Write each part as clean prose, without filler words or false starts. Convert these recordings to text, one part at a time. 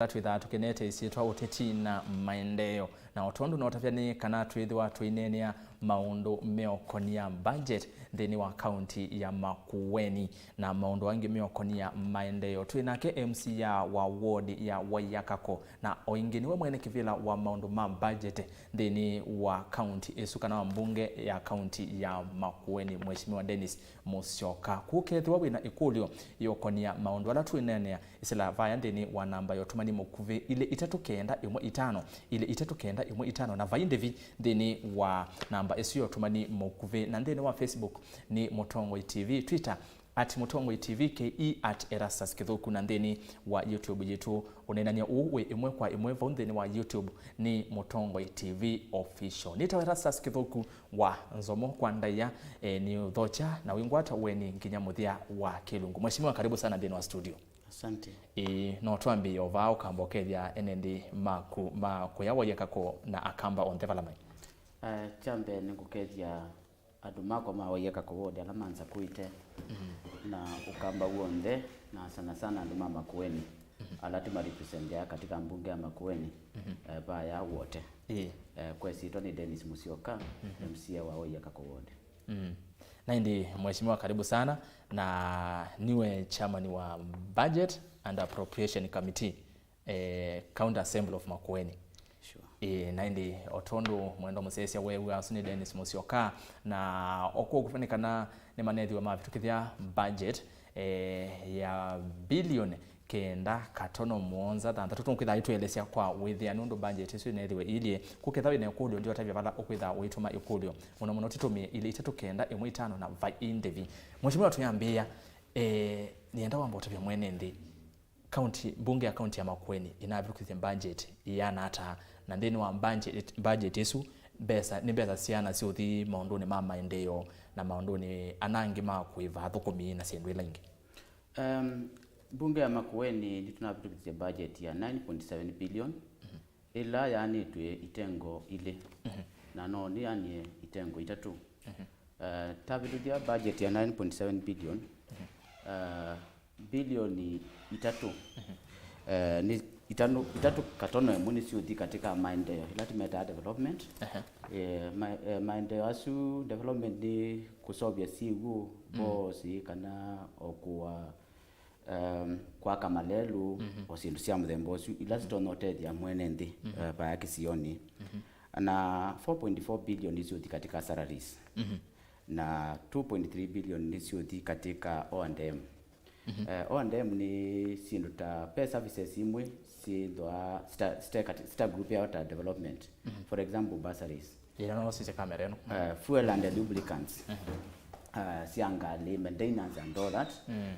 Twitha tukenete isitwa Uteti Na Maendeeo na otondu no tavyani kana twithwa twinenia maundu meokonia budget thini wa county ya Makueni na maundu wangi meokonia maendeeo twinake MC ya wa ward ya Waiyakako na oingi niwe mwene kivila wa maundu ma budget thini wa county esuka na mbunge ya county ya Makueni Mheshimiwa Dennis Musyoka kukethwa wina ikulio yokonia maundu ala twinenia isila vaya thini wa namba yotumani mukuve ile 395 ile 395 na vaindevi thini wa namba esiyo tumani mukuve na thini wa Facebook ni Mutongoi TV, Twitter @Mutongoi TV, KE @Erastus Kithuku na thini wa YouTube yetu unenania uwe imwe kwa imwe va thini wa YouTube ni Mutongoi TV official. Nita Erastus Kithuku wa Nzomo kwa ndaya ni uthocha na wingwata weni nginya muthia wa Kilungu. Mheshimiwa karibu sana thini wa studio. Asante. No twambi ovao kambokethia enendi maku ya Waiyakako na akamba on development. Chambe ningukethia andu mako ma Waiyakako wode ala manza kuite na ukamba uonde na sana andu mama Makueni ala tima representia katika mbunge ya Makueni baya wote. Kwa sito ni Dennis Musyoka MC wa Waiyakako wode. Na ndi mheshimiwa karibu sana na niwe chairman wa budget and appropriation committee county assembly of Makueni. Sure. Na ndi otondo mwendo musesia wewe asuni Dennis Musyoka na okwo kufanikana ni manethi wa mavitukithia budget ya bilioni kenda katono muonza thantatu tunkwitha itwelesya kwa withia nundu budget icio nethiwe ilie kuketha wina ikulio ndio tavya vala ukwitha wituma ikulio muno titumie ile 395 na vaindevi. Mheshimiwa tuyambia nienda wamba utavya mwene ndi county bunge ya county ya Makueni inavikithia budget yana hata na thini wa budget isu besa ni besa siana si uthi maundu ni ma maendeeo na maundu ni anangi ma kuiva thukumi na siendu ila ingi. Bunge ya Makueni tunavitukithia budget ya 9.7 billion ila yani tuye itengo ile na no ni yani itengo itatu. Tavitukithia budget ya 9.7 billion bilioni itatu ni itatu katono emuni siuthi katika maendeeo ila tumeta development. Maendeeo asu development ni kusobya sigu bosi kana okuwa kwa kamalelu osindu sia muthemba ucio ila zitonotethia mwene nthi baya kisioni na 4.4 billion isiuthi katika salaries na 2.3 billion isiuthi katika O&M. O&M ni sindu ta pay services imwe sindwa sta group ya water development. For example bursaries, no sise kamera no fuel and lubricants, siangali maintenance and all that.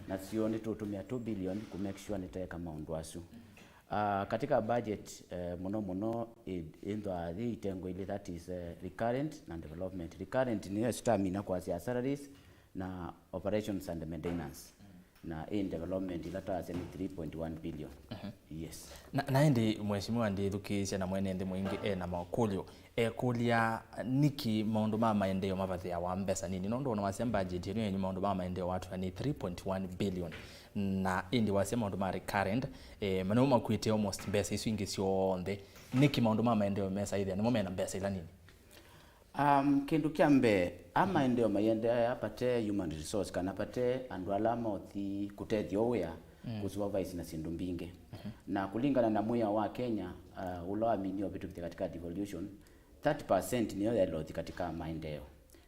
Na sioni tutumia 2 billion ku make sure niteka maundu asu. Katika budget muno indwa itengo ile that is recurrent and development. Recurrent ni stamina kwa salaries na operations and maintenance. Na in development ilata ni 3.1 billion. Yes. Na ndi mheshimiwa ndi thukisha na mwene ndi mwingi na makulio kulia niki maundu ma maendeeo mavathia wa mbesa nini nondo na wasema budget yenye maundu ma maendeeo watu ni 3.1 billion na indi wasema maundu ma recurrent maneno makuite almost mbesa isu ingi sio onde niki maundu ma maendeeo mesa ithia ni momena mbesa ila nini. Kindu kiambe ama endeo mayende apate human resource kana pate andu alama othi kutethio wea kusupervise na sindu mbinge na kulingana na muya wa Kenya ulo aminio vitu katika devolution 30% niyo ya lothi katika maendeleo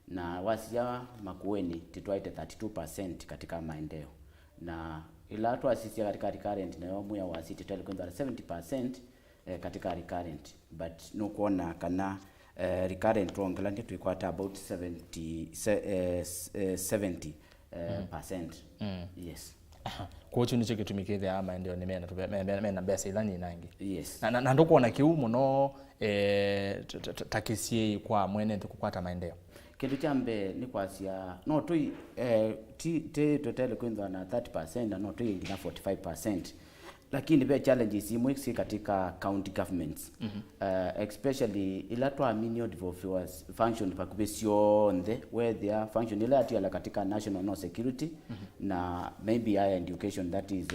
na wasia Makueni titwaite 32% katika maendeleo na ila tu asisia katika recurrent na muya wa city telekwenda 70% katika recurrent but no kuona kana recurrent wrong land to equate about 70%. Yes. Kwa hiyo nicho kitumikithe ama ndio ni mena besa ila ni nangi. Yes. Na ndoko na kiu muno takisie kwa mwene kukwata maendeleo. Kindu chambe ni kwasia no tu total kwenda na 30% na no tu ingina 45%. Lakini pia challenges imwe si katika county governments. Especially ila to aminio devolvers function pakubesio nde where they are function ila ati ala katika national no security na maybe higher education that is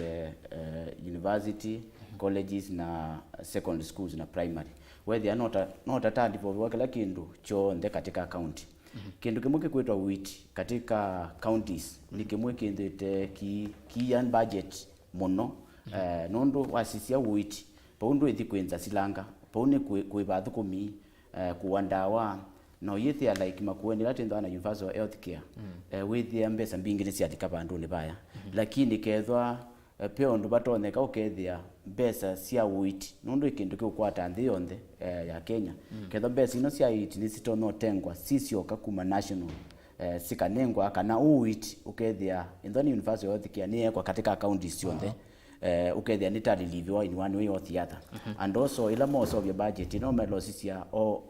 university colleges na secondary schools na primary where they are not attended for kila kindu chonthe katika county. Kindu kimwe kikwetwa witi katika counties ni kimwe kindete ki budget muno nondo wasisia witi paundo ithikwenza silanga paune kuibathu kumi kuwandawa no yethia like Makueni lati ndo ana universal health care with the mbesa mbingine si atika bandu ni baya lakini kethwa peo ndo batoneka ukethia mbesa cia witi nondo ikindu kiukwata nthi yonthe ya Kenya kethwa mbesa ino cia witi ni sitono tengwa sisioka kuma national sikanengwa kana witi ukethia indoni universal health care ni ekwa katika counties yonthe ukethia ni tariliviwa in one way or the other and also ila most of your budget no melosisia o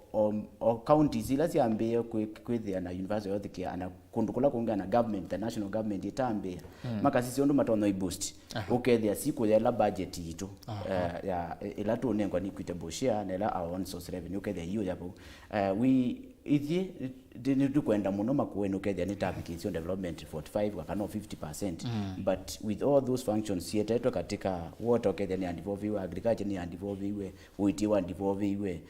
counties ila siambie kwithia na universal health care ana kundu kula kunga na government the national government itambia maka sisi ndo matono i boost ukethia siku ya budget yitu ya ila tunengwa ni equitable share na ila our own source revenue ukethia hiyo yapo we ithi dinitu kwenda muno Makueni ukethia ni application development 45 kana 50% but with all those functions yetetwa katika water ukethia ni involve agriculture ni involve uiti wa involve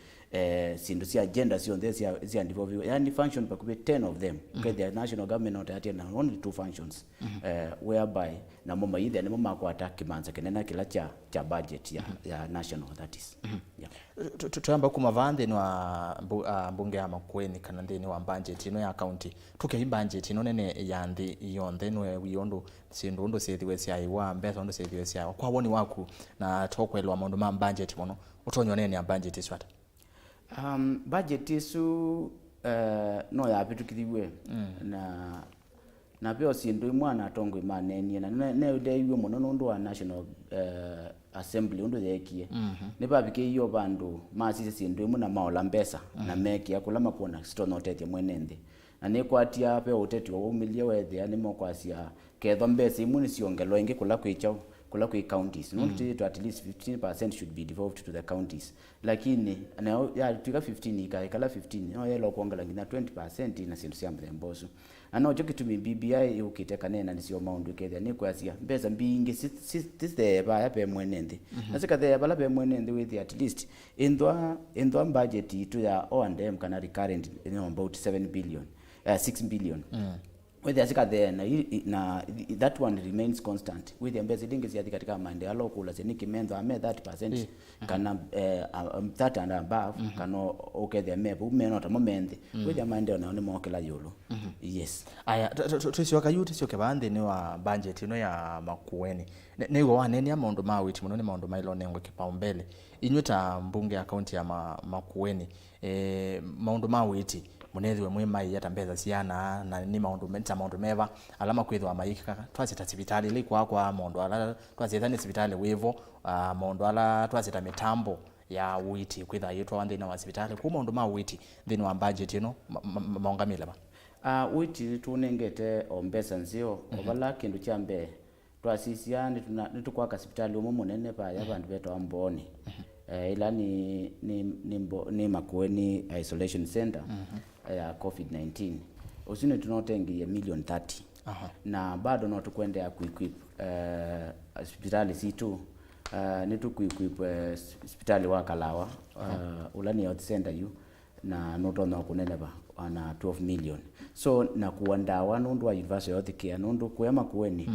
sindu cia agenda cionthe cia involve yani function pakupe 10 of them ukethia national government not at na only 2 functions whereby na mama ithe ni mama kwa attack kimanza kenena kila cha budget ya national that is tutamba kuma vande wa mbunge ya Makueni kana ndeni wa budget ino ya county tuke budget ino nene ya ndi yonthe nwe wiondo sindu ndo sethiwe cia iwa mbesa ndo sethiwe cia kwa woni waku na tokwelwa maundu ma budget mono utonyo nene ya budget swata budget isu no ya bitukithiwe na pio sindu mwana atongo imanenie na ne udeiwe muno nundu wa national assembly undu thekie ne babike iyo bandu masise sindu imu na maola mbesa na meki akula makuona sitonotetie mwenende na ne kwatia pe uteti wa umilie wethe ani mokwasia ketho mbesa imu ni siongelwa ingi kula kwichao kula kwa counties to at least 15% should be devolved to the counties lakini na ya tuka 15 ikala 15 no yelo kuongela ngina 20% na sindu cia mboso ana ojo kitumi BBI ukiteka nena nisio maundu ketha ni kwasia mbesa mbingi sithe ba ya pe mwenende nasika the bala pe mwenende with at least indwa budget itu ya O&M kana recurrent about 7 billion 6 billion with the asika there na that one remains constant with the mbesa dingi cia katika maendeleo lokula seniki menzo ame 30% kana that and above kana ukethia mebu umenota momende with the maendeleo na ni mokela yolo yes aya tusioka yuti sioke bande ni wa budget ino ya Makueni ne go wanene amaundu ma witi muno ni maundu mailo nengo kipaumbele inyuta mbunge ya county ya Makueni maundu ma witi munethiwe mwimai yata mbeza ciana na ni maundu meva alama kwithwa maikaka twasita hospitali ile kwa maundu ala twasita ni hospitali wevo maundu ala twasita mitambo ya witi kwitha yitwa wande na hospitali ku maundu ma witi thini wa budget ino maungamile ba witi tunengete ombesa nzio obala kindu chambe twasisia nitukwa hospitali umo munene pa ya bandu beto amboni ila ni Makueni isolation center ya COVID-19 usine tunotengia million 30 na bado no tukwende ya kuequip hospitali C2 ni tukuequip hospitali wa Kalawa ulani health center yu na notono kuneneba ana 12 million so na kuandawa nundu wa universal health care nundu kwa Makueni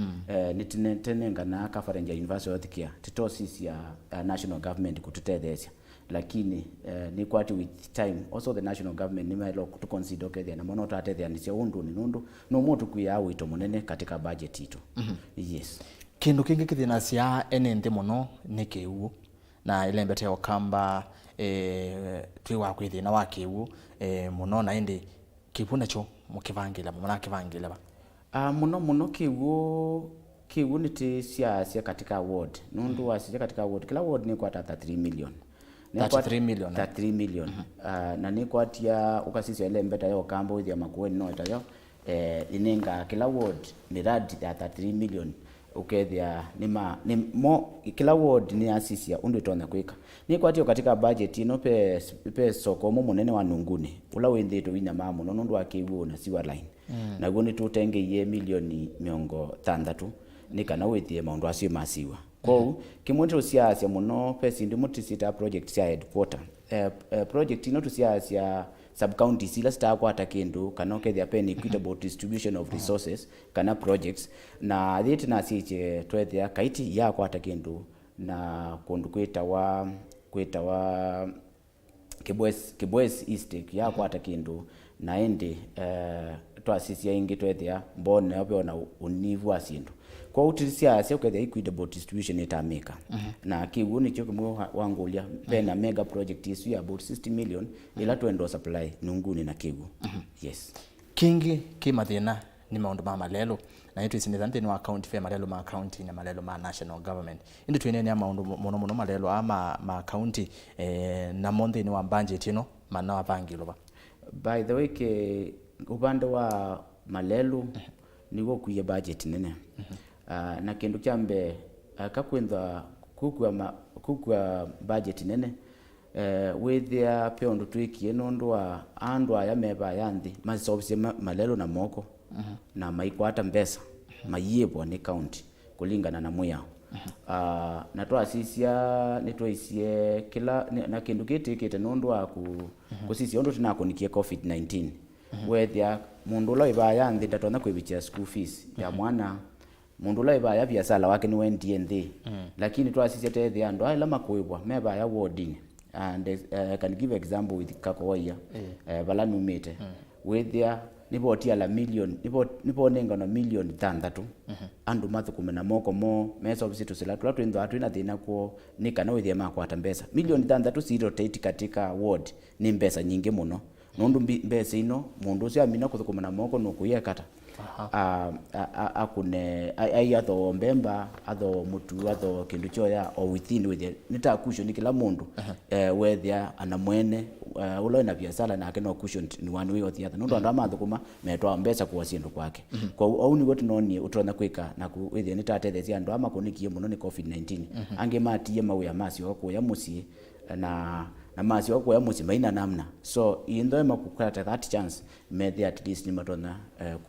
nitenenga na coverage ya universal health care titosisi ya national government kututethesia lakini ni kwati with time also the national government ni mailo to consider okay na mono tatethia ni cia undu ni nundu no mutu kuya wito munene katika budget ito yes kindu kingi kithina cia enende muno ni kiu na ile mbete okamba twi wa kwithina wa kiu muno na indi kibuna cho mukivangila muna kivangila ba muno kiu ni ti cia katika ward nundu wa cia katika ward kila ward ni kwa 33 million 33 million na ni kwatia ukasisi ile mbeta yo kambo ya Makueni no itayo inenga kila ward miradi ya 33 million ukethia ni mo kila ward ni asisi ya undu itona kwika ni kwatia katika budget ino pe soko mo munene wa nunguni ula wendito winya mamu no nundu akibu na siwa line na guni tutenge ye milioni 60 ni kana withie maundu acio masiwa Kwa kimwe tusiasia muno pesi ndi mutisita project cia headquarter project ino tusiasia sub county sila sitakwata kindu kana ukethia pen equitable distribution of resources kana projects na thithi na siche twethia kaiti ya kwata kindu na kundu kwita Kibwezi East ya kwata kindu na endi twasisia ingi twethia mbone obiona univu asindu kwa utisia sia ukethia equitable distribution itamika na kiwu ni cyo kimwe wangulia pena mega project isu ya about 60 million ila twendo supply nunguni na kiwu yes kingi kimathina ni maundu ma malelo na itu isinitha nthini wa account fe malelo ma county na malelo ma national government indi twinene ya maundu muno malelo ama ma county na monthini wa budget ino mana wapangilo by the way ke upande wa malelo nigo kuye budget nene na kindu kyambe kakwenda kukwa budget nene withia peondo twikie nondu wa andu aya meba yanthi masobise malelo na moko na maikwata mbesa mayebwa ni county kulingana na muya na twasisia nitwaisie kila na kindu kitikite nondu wa kusisia ondo tinakunikie COVID-19 wethia mundu lo ibaya nthi ndatona kwibikia school fees ya mwana mundu lo ibaya biasala wake ni wendi nthi lakini twasisia tethia ndo ala makuibwa meba ya warding and can give example with Kakoya bala numite wethia nibotia la million nibonenga na million 6 andu mathukume na moko mo mesa obisitu sila twatwendo atwina thina ko nikana withia makwata mbesa million 6 si rotate katika ward ni mbesa nyingi muno nondu mbesa ino mundu cio amina kuthukuma na moko no kuyekata akune ayatho mbemba atho mutu atho kindu choya o within withia nita cushion kila mundu wethia ana mwene ulo na biasala na keno cushion ni one way or the other nondu andu mathukuma metwa mbesa kwa sindu kwake kwa au ni gotu noni utrona kwika na withia nitatethesia andu ama kunikie muno ni COVID-19 ange matie mawya masio kwa ya musi na masio kwa ya musi maina namna so indo makukata that chance methe at least ni matona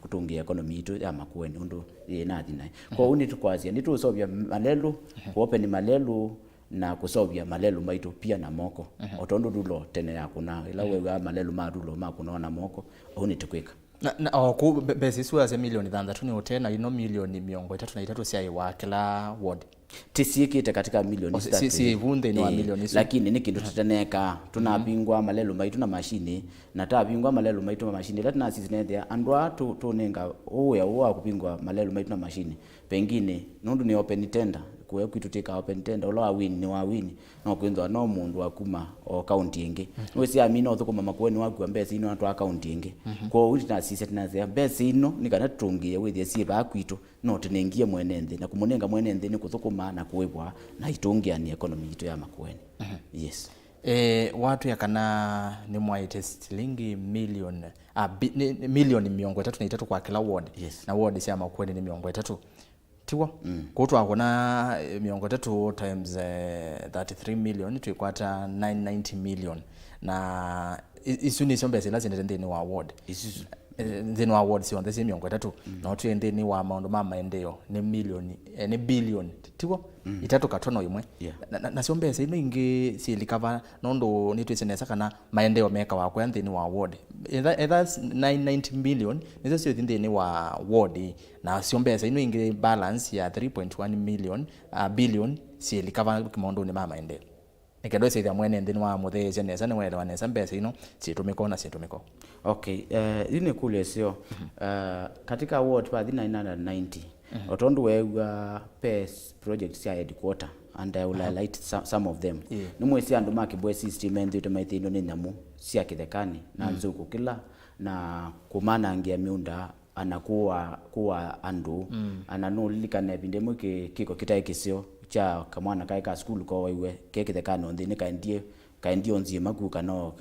kutungia economy itu ya makueni undu ina thina kwa uni tukwazia nitusovya malelu open malelu na kusovya malelu maitu pia na moko otondo dulo tene yakuna ila wewe malelu madulo makuna na moko uni tukwika na ku besi suwa ze milioni 6 ni otena ino milioni 333 sia wa kila ward tisiekite katika milioni 3 si vunde ni wa milioni lakini ni kindu tutaneka tunapingwa malelu maitu na mashini na tapingwa malelu maitu na mashini latina sisi nethia andwa tunenga owa kupingwa malelu maitu na mashini pengine nondu ni open tender kuwe kwitutika open tender ulo awini ni wawini no kwinzo no mundu akuma o county ingi wesi amina uthukuma makueni waku mbesa ino atu account ingi kwa uti na sisi tunazia mbesa ino nikana tutungie withia sie ba kwitu no tinengie mwenende na kumunenga mwenende ni kuthukuma na kuwebwa na itungia ni economy itu ya makueni yes watu yakana ni mwaite shilingi milioni milioni 333 kwa kila ward na ward sia makueni ni 300 tiwa kutu akona 300 times 33 million tuikwata 990 million na isu ni sombe sila zindeni wa award isu then wa award si on the same 300 na tu endeni wa maundu ma maendeeo ni milioni ni billion tiwa itatu katono imwe na sombe sila ingi si likava nondo ni twisenesa kana maendeeo meka wa kwa ndeni wa award that's 990 million nizo sio ndeni wa award na sombe sila ingi balance ya 3.1 million billion si likava kimondo ni ma maendeeo nikendo ise ya mwene ndeni wa mutheze nesa ni wele wanesa mbesa ino situmiko na situmiko okay ini kule sio katika award pa 990 otondu wewa PES projects ya headquarter and I will highlight some of them ni mwesi andu makibwe system and the maithino ni nyamu sia kithekani na nzuku kila na kumana angia miunda anakuwa andu ananulika bindemo kiko kitai kisio cha kamwana kaika school ko wewe kekithekano ndini kaendie nzima kuka no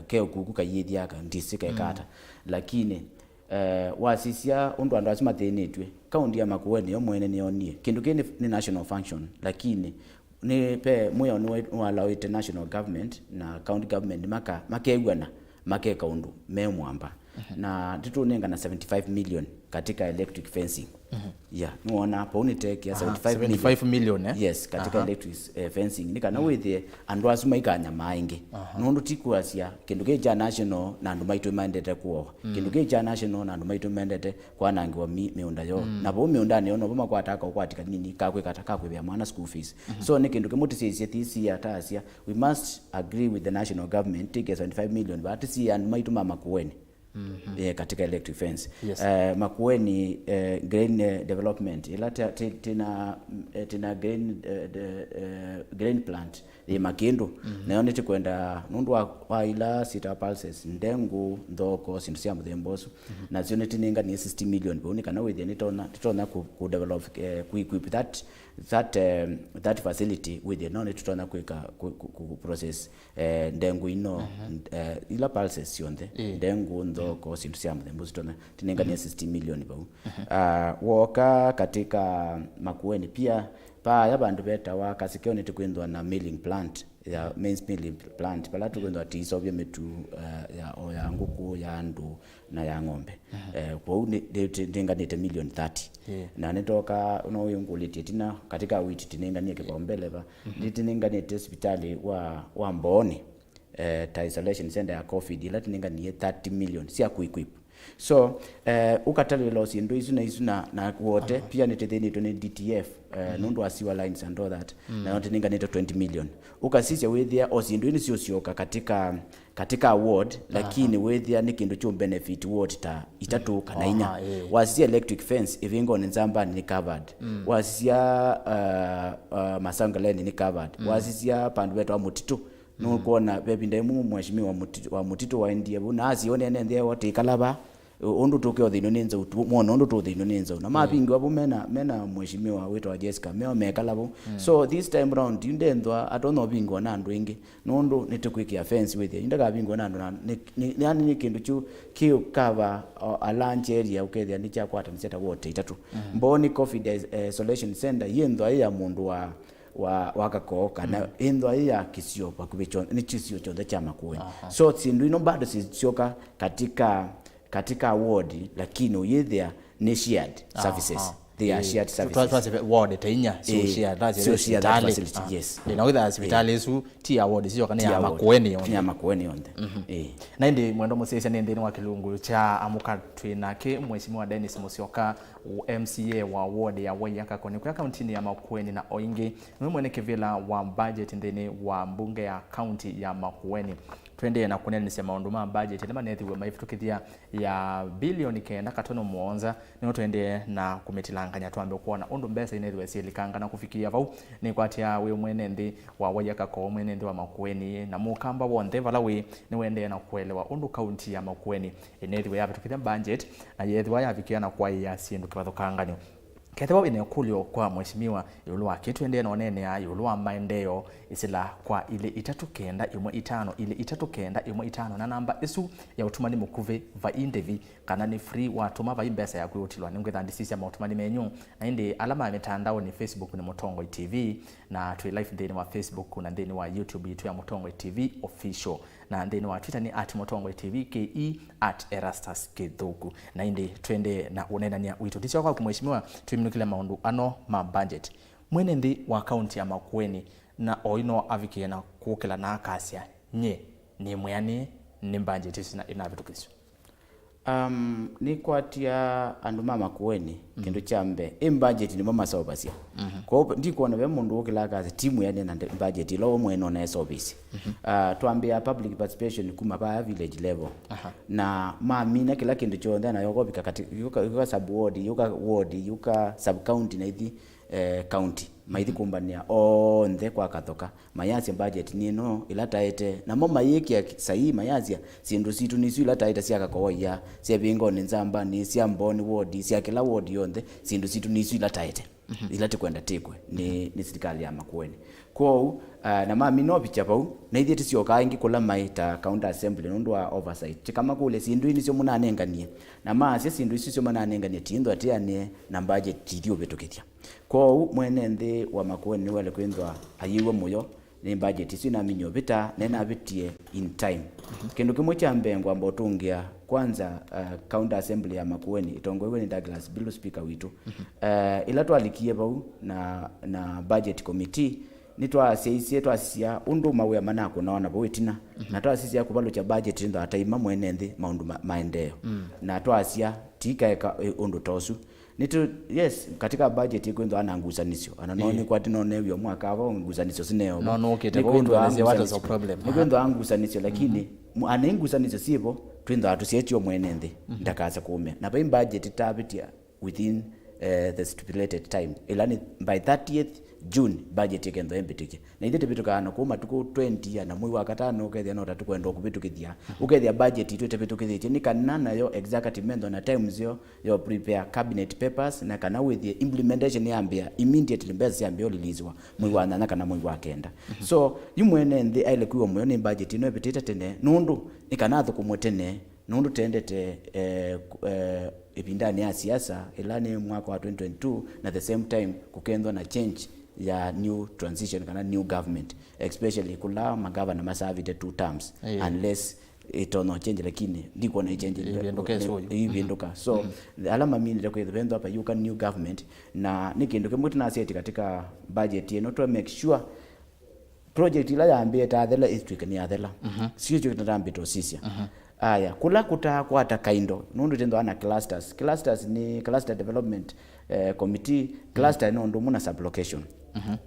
keo kuku kayithia ka ndisika ikata lakini wasisia undu andu asima thenetwe kaundi ya makueni yo mwene ni onie kindu kini ni national function lakini ni pe muya ni allow international government na county government makegwana makeka undu memwamba na titunenga na 75 million katika electric fencing. Yeah, nuona hapo unitake ya 75 million yes katika electric fencing nikana with andu asuma ikanya maingi nundu tikuasia kindu kija national na andu maitu mandete kuo kindu kija national na andu maitu mandete kwa nangi wa miunda yo na bo miunda ni ono boma kwataka ukwatika nini kakwe kataka kwebya mwana school fees so ni kindu kimutisisie tisi ya tasia we must agree with the national government take 75 million but si andu maitu mama kuweni katika electric fence. Yes. Makueni grain development ila tina grain plant ni makindu na yonete kwenda nundu wa ila sita pulses ndengu ndoko sindu cia muthemboso na zionete ninga ni 60 million boni kana with ni tona ku develop ku equip that facility with the non tona ku process ndengu ino ila pulses sionde ndengu ndoko sindu cia muthemboso tona tininga ni 60 million bau woka katika Makueni pia pa ya bandu beta wa kasikio nitikwendwa na milling plant ya main milling plant pala tukwendwa tiso bya metu ya nguku ya andu na ya ng'ombe kwa ndinga nite million 30 na nitoka no yunguliti tina katika witi tininga nie kipaumbele ba tininga nite hospitali wa Mboni isolation center ya COVID ila tininga nie 30 million sia kuequip. So ukatali losi ndo isu na wote pia nitetheni to DTF nundu asiwa lines and all that na yote ninga nito 20 million ukasisya wethia osindu ini siosioka katika award lakini wethia ni kindu chu benefit ward ta itatu kana inya wasia electric fence ivingo nzamba ni covered wasia Masangaleni ni covered wasia pandu wetu wa Mutitu nukuona bebinde mheshimiwa wa Mutitu wa India buna asione nende wote ikalaba undu tukio thino ninza muona undu tu thino ninza na mapingi wapo mena mheshimiwa wetu wa Jessica meo mekalabo so this time round indendwa atono bingo na andu ingi nundu nitukwikia fence with indaga bingo na andu ni kindu chu kiu cover a lunch area ukethia ni cha kwata niseta wote itatu Mboni COVID isolation center yendwa ya mundu wa wakako kana indwa ya kisio pa kubicho ni chisio chonde cha Makueni so sindu ino bado sisioka katika ward lakini uyethia ni shared services they are shared services ward tainya so shared facility yes ina with hospital isu ti ward sio kana ya Makueni onde na ndi mwendo musese nende ni wa kilungu cha amuka twinake mheshimiwa Dennis Musyoka MCA wa ward ya Waiyaka koni kwa county ya Makueni na oingi mwene kivila wa budget ndeni wa mbunge ya county ya Makueni twende na kunene nisema maundu ma budget ndema nethi we maifutukithia ya bilioni 9.7 ni twende na kumetilanganya twambe kuona undu mbesa inethi we silikanga na kufikia vau ni kwatia we mwene ndi wa Waiyaka ko mwene ndi wa Makueni na mukamba wonde vala we ni wende na kuelewa undu county ya Makueni inethi we yafutukithia budget na yethi wa yafikia na kwa ya sindu kibathukangani Ketho ine kulio kwa mheshimiwa yulu wa kitu ende nonene ya yulu wa maendeeo isila kwa ile 395 ile 395 na namba isu ya utumani mukuve va indevi kana ni free watuma va imbesa ya kuyotilwa ningwetha ndisisi ya utumani menyu na inde alama ya mitandao ni Facebook ni Mutongo TV na tu live ndeni wa Facebook na ndeni wa YouTube yetu ya Mutongo TV official na ndeni wa Twitter ni @Mutongo TV ke @Erastus Kithuku na inde twende na unena ni wito tisha kwa mheshimiwa tuimnukile maundu ano ma budget mwene ndi wa county ya Makueni na oino avikie na kukela na akasia nye ni mwani ni budget isina inavitukisyo ni kwatia andu mama Makueni kindu chambe budget ni mama sobasia kwa hiyo ndiko na mundu ukila kazi timu yani na budget lo mweno na sobisi tuambia public participation kuma ba village level na mamina kila kindu chonda na yokobika katika yuka sub ward yuka sub county na ithi county maithi kumbania onthe kwa kathoka mayasi budget nino ilataete na mo mayeki sahi mayasi sindu situ nisu ilataete cia kakoya cia bingo ni nzamba ni cia Mboni ward cia kila ward yonthe sindu situ nisu ilataete ilate kwenda tikwe ni serikali ya Makueni kwa na mami no picha pau na ithi tisio kaingi kula maita county assembly nundu wa oversight kama kule sindu ini sio munanenganie na maasi sindu sio munanenganie tindo atiane na budget tidio betukithia kwa mwene ndi wa Makueni wale kwendwa ayiwe muyo ni budget isu na minyo bita nena bitie in time kindu kimwe cha mbengo ambao tungia kwanza county assembly ya Makueni itongoiwe ni Douglas Bill speaker witu ila twalikie bau na budget committee nitwa seisi twasisia undu mawe manako naona bo wetina na twasisia kubalo cha budget ndo ataima mwenende maundu maendeleo na twasia tika undu tosu nitu yes katika budget iko ndo ananguzanisyo ananoni kwa tinone yo mwaka abo nguzanisyo sineo no okete ko ndo elezea what is the problem niko ndo anguzanisyo lakini anenguzanisyo sibo twindo atusietyo mwenende ndakaza kume na by budget tabitia within the stipulated time ilani by 30th June budget ikendo embitike na ithete bitukana kuma tuko 20 na mwi wa katano ukethia no tatu kwenda kubitukithia ukethia budget itwete bitukithie ni kana nayo executive mendo na times yo prepare cabinet papers na kana with the implementation yambia immediately mbezi yambia lilizwa mwi wa nana kana mwi wa kenda so yumwene ndi ile kuwa mwe ni budget ino ebitite tene nundu ikana thukumwetene nundu tendete ipindani ya siasa ilani mwaka wa 2022 na the same time kukendwa na change ya new transition kana new government especially kula magavana masavite 2 terms unless itono change lakini ndiko na change ibiendoka so alama mimi ndio kwenda hapa you can new government na nikindo kemwe na seti katika budget yenu to make sure project ila yambie tathela district ni athela sio cyo kitambito sisia aya kula kutakwa hata kaindo nundu tendo ana clusters ni cluster development committee cluster no ndo muna sublocation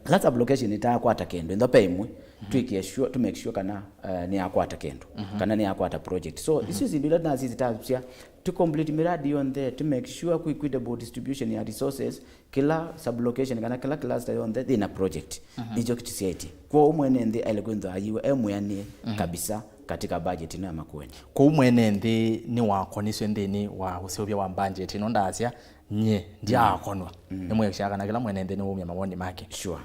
cluster sublocation itakwa hata kendo ndo paimwe tuikie sure to make sure kana ni akwa hata kendo kana ni akwa hata project so isi zindula na sisi tapsia to complete miradi on there to make sure ku equitable distribution ya resources kila sublocation kana kila cluster on there in a project nijo kitisieti kwa umwene ndi alikwenda ayiwe emwe kabisa katika budget ino ya Makueni kwa umwene ndi ni wako niswe ndini wa usiobya wa budget ino ndasya nye ndiakonwa nemwe kishaka na kila mwene ndi ni umya mawoni make sure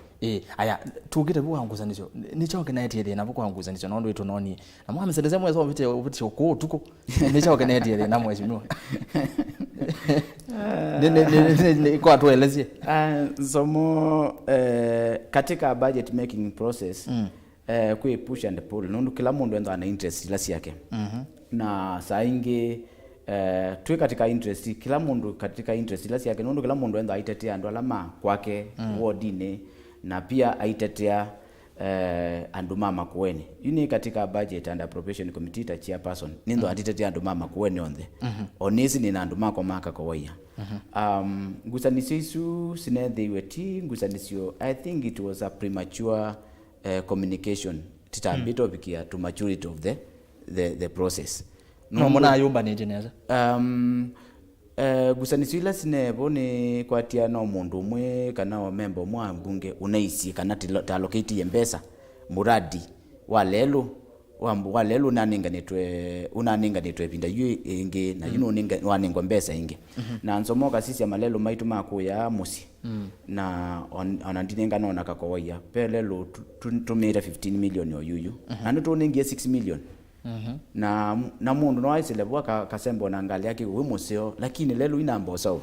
aya tugite buhanguzanisho nichoke na yeti na buhanguzanisho nondo itu noni na mwa msedeze mwe so vite ko tuko nichoke na yeti na mwe shinu ne kwa tuelezie somo katika budget making process ku push and pull nondo kila mundu ndo ana interest lasi yake na saingi tuwe katika interest kila mundu katika interest lasi yake nondo kila mundu ndo aitetea ndo alama kwake wodine na pia aitetea anduma Makueni yuni katika budget and appropriation committee ta chairperson nindo atitetea anduma Makueni onde onisi ni anduma kwa maka kwa waya ngusanisyo isu sinethe iweti ngusanisyo I think it was a premature communication titambito bikia to maturity of the process no mona yumba ni jeneza gusanisyo ila sinebo ni kwatia no mundu umwe kana wa member mwa mbunge unaisi kana allocate yembesa muradi wa lelo unaninganitwe pinda yu inge na yuno ninga waningo mbesa inge na nsomoka sisi ya malelo maitu mako ya musi na onandinenga nona kakowaya pelelo tumira 15 million yo yuyu na ndo ningia 6 million na mundu no aiselebwa kasembo na ngali yake we museo lakini lelo inambo sawa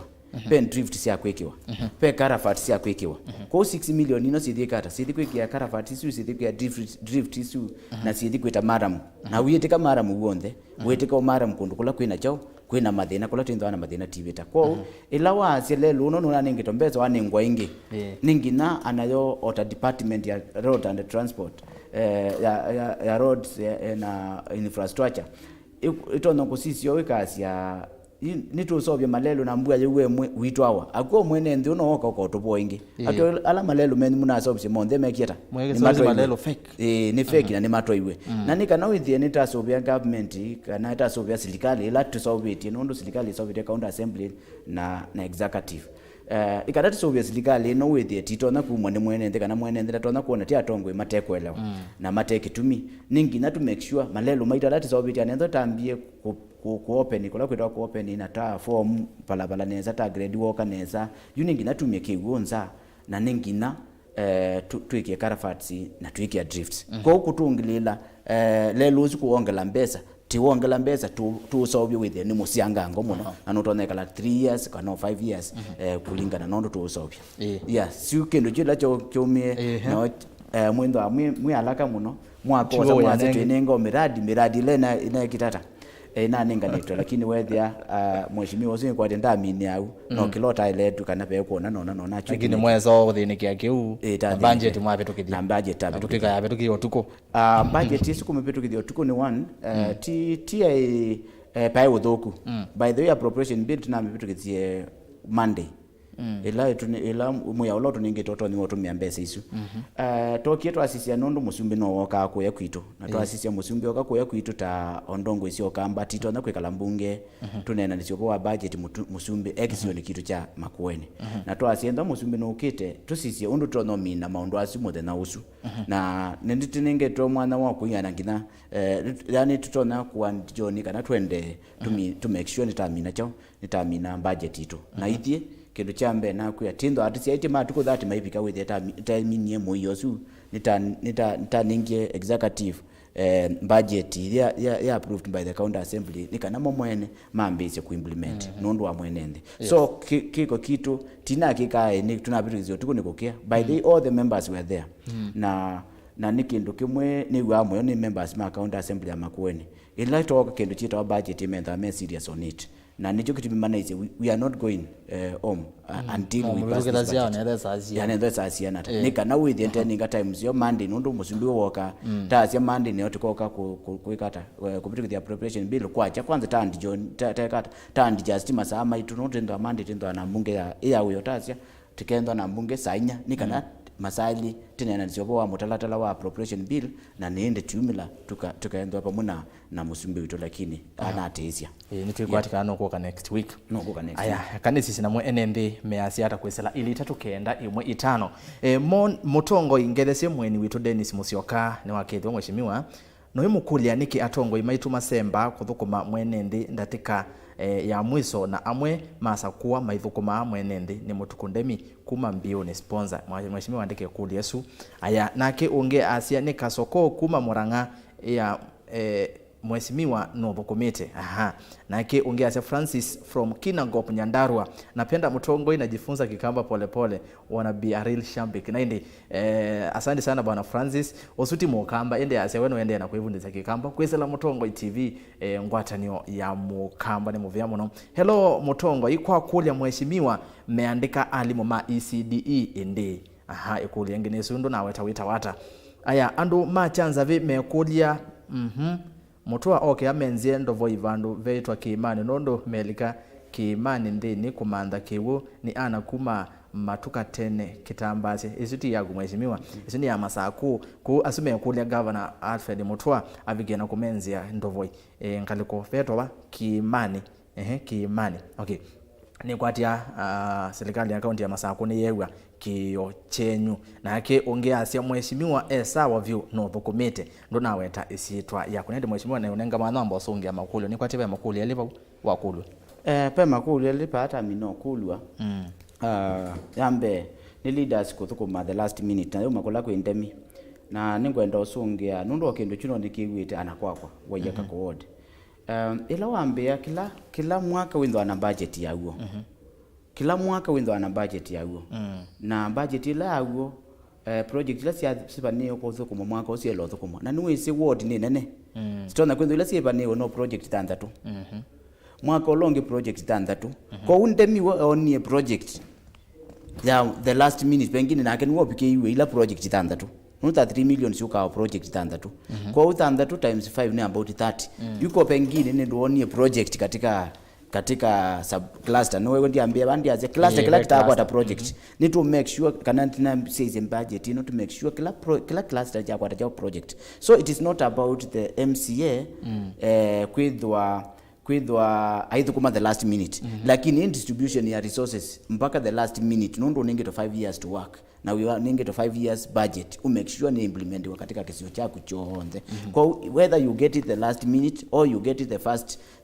pen drift si akwekiwa pe carafat si akwekiwa kwa 6 million ino sithi kata sithi kwekia carafat isu sithi kwekia drift isu na sithi kweta maram na wiyetika maram uonde wiyetika maram kundu kula kwina chao kwina mathina kula tindo ana mathina tivita kwa ila wasi lelo uno nuna ningitombezo anengwa ingi ningina anayo ota department ya road and transport ya roads na infrastructure itono kusisi wekasi ya nitusobye malelo na mbuya yewe witwawa akwo mwene ndi uno oka ko topo ingi ato ala malelo men munasobye monde mekieta ni malelo fake ni fake na ni matwa na nikana withie nitasobya government kana itasobya serikali ila tusobye nondo serikali isobye county assembly na executive ikadati sobya serikali no withie titona kumwa ni mwene ndi kana mwene ndi tona kuona ti atongwe matekwelewa na mateke tumi ningi na to make sure malelo maita dati sobye anendo tambie ku open kula kwetwa ku open ina ta form palapala neza ta grade worker neza yuningi natumie kigonza na ningina tuikie carafatsi na tuikie drifts kwa kutungilila lelo usikuongela mbesa tiwongela mbesa tu solve with ni musiangango muno anotoneka la 3 years kana 5 years kulingana nondo tu solve yeah si kendo chila chomie no mwendo mwi alaka muno mwakoza mwaze twenengo miradi ile na kitata na nenganitwa lakini wethia mheshimiwa usinge kwa ndamini au no kilota ile tu kana pe kuona nona nacho lakini mwezo uthinikia kiu budget mwabetukithia na budget abetukika yabetukithio tuko budget isi kumebetukithio tuko ni one ti pai uthoku by the way appropriation bill na mebetukithie Monday ila muya ulo tuninge toto ni wotumia mbesa isu tokie twasisia nondu musumbi no woka kuya kwitu na twasisia musumbi woka kuya kwitu ta ondongo isio kamba tito na kwikala mbunge tunena nisio kwa budget musumbi exio ni kitu cha Makueni na twasienda musumbi no ukite tusisia undu tono mina maundu asimu de na usu na nenditininge to mwana wa kunyana ngina yani tutona kwa joni kana twende to make sure nitamina budget ito na ithie kindu chambe na kuya tindo atisi aiti matuko that maipika with time moyosu nitaningie executive budget ya approved by the county assembly nikana momwene mambise ku implement nondu wa mwenende so kiko kitu tina kikae ni tunabirizo tuko nikokia by the all the members were there na nikindu kimwe ni wa moyo ni members ma county assembly ya Makueni ila talk kindu chita budget me serious on it na nicho kitu manage we are not going home until we pass this budget that's asiana nika na with the intending times yo Monday nundu musumbi woka tasia Monday ne otikoka kuikata kupitia the appropriation bill kwacha kwanza tandi John takata tandi just masama itu notendo Monday tendo na mbunge ya uyo tasia tikendo na mbunge sainya nika na masali tinena nsiobo wa mutalatala wa appropriation bill na niende tumila tukaenda pamoja na musumbi wetu lakini ana atesia nitikuatika no kwa next week aya kanisi sina mwe NND measi hata kwesela ili tatukenda imwe itano mutongo ingelese mweni witu Dennis Musyoka ni wakethwa mheshimiwa no imukulia niki atongo imaitu masemba kuthukuma mwenende ndatika ya mwiso na amwe masa kuwa maithukuma mwenende ni mutukundemi kuma mbio ni sponsor mheshimiwa andike kuli Yesu aya nake unge asia ni kasoko kuma Murang'a ya mheshimiwa no thukumite nake unge asia Francis from Kinangop Nyandarua napenda mutongo inajifunza kikamba pole wanna be a real shambik na indi asante sana bwana Francis osuti mukamba ende asia weno ende na kuivundisa kikamba kwesela mutongo TV ngwatanio ya mukamba ni muvya muno hello mutongo ikwa kulia mheshimiwa meandika alimo ma ECDE ende ikulia ngine sundu na weta aya andu machanza vi mekulia mutua okay amenzie ndovo ivandu veitwa kiimani nondo melika kiimani ndini kumanda kiwu ni ana kuma matuka tene kitambase isuti ya mheshimiwa isini ya masaku ku asume kulia governor Alfred Mutua avigena kumenzia ndovoi ngaliko fetwa kiimani kiimani okay ni kwatia serikali ya kaunti ya Masaku ni yewa kiyo chenyu na yake ongea asia mheshimiwa sawa view no thukumite ndo naweta isitwa ya kunende mheshimiwa na unenga manamba osongia makulo ni kwatia makulo yaliva wakulwa pe makulo yalipa hata mino kulwa yambe ni leaders kuthukuma the last minute na yo makola ku indemi na ningwenda osongia nundu okendo chuno ndikiwite anakwakwa wayaka ko ward ila wambia kila mwaka windo ana budget ya huo kila mwaka windo ana budget ya huo na budget ila huo project ila sipa neo kwa thukuma mwaka usi elo thukuma na niwe isi ward ni nene sitona kwendo ila sipa neo no project tandatu mwaka olonge project tandatu kwa undemi onie project ya the last minute pengine na akeni wopike iwe ila project tandatu nuta 3 million yuka project tandatu kwa utandatu times 5 ni about 30 yuko pengine ni ndio project katika sub cluster no wewe ndiambia bandi as a cluster kila kitabu ata project need to make sure kanantina says budget you know to make sure kila cluster ya kwa project so it is not about the MCA kwidwa aidha kuma the last minute lakini in distribution ya resources mpaka the last minute nondo ninge to 5 years to work na we are ninge to 5 years budget to make sure ni implement katika kesho chako choonze kwa whether you get it the last minute or you get it